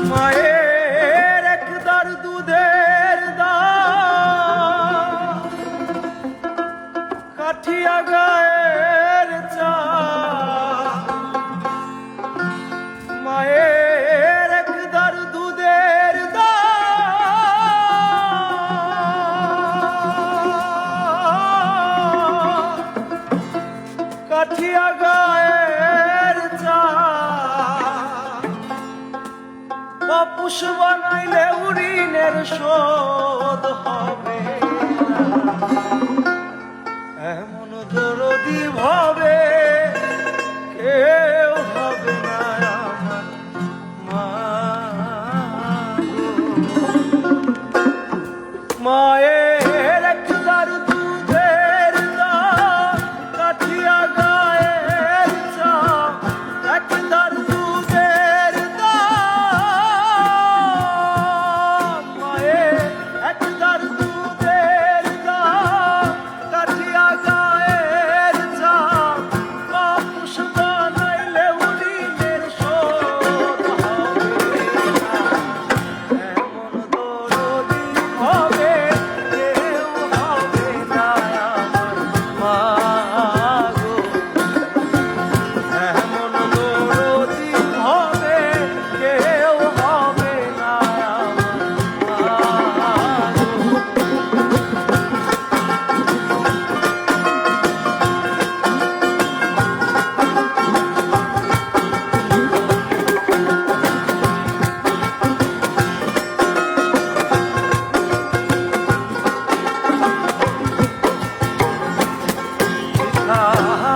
মায়ের একদার দুধের দাম কাঠিয়া গায়ের চা মায়ের একদার দুধের দাম কাঠিয়া গায়ের চা অপুষ বানাইলে উরিনের শোধ হবে এমন দরদি ভাবে কেউ হবে না আমার মা মায়ের একদার দুধের দাম কাঠিয়া গায়ের চা একদার দুধের দাম মায়ের একদার দুধের দাম কাঠিয়া গায়ের চা অপুষ বানাইলে উরিনের শোধ হবে এমন দরদি হবে কেউ হবে না আমার মা গো এমন দরদি হবে কেউ হবে না আমার মা গো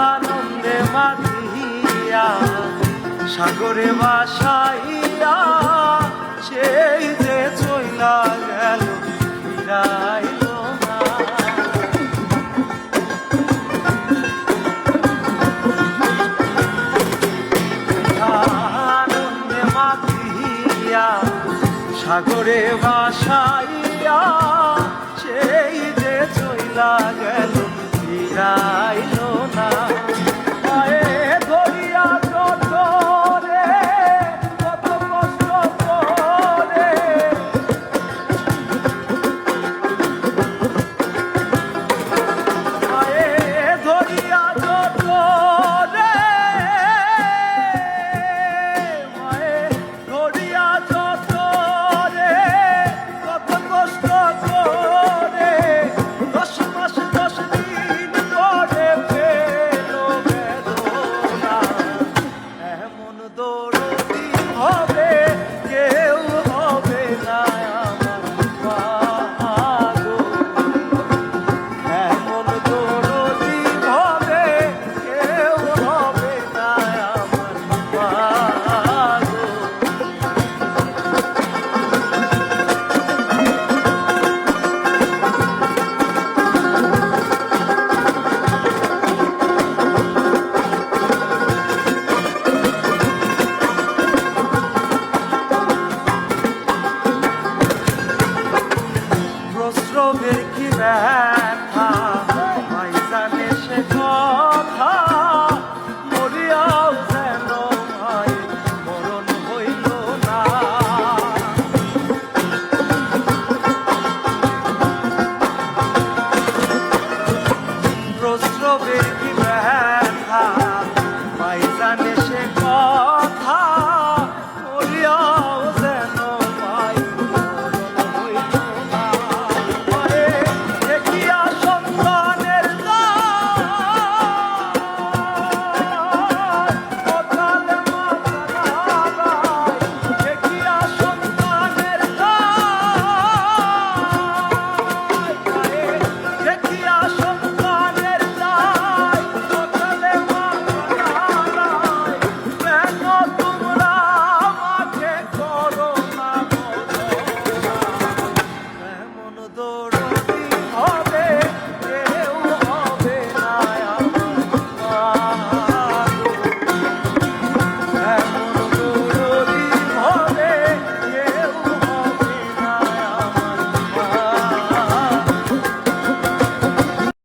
আনন্দে মাতিয়া সাগরে ভাসাইয়া সেই যে চইলা গেল ফিরাইল না আনন্দে মাতিয়া সাগরে ভাসাইয়া সেই যে চইলা গেল ফিরাইল না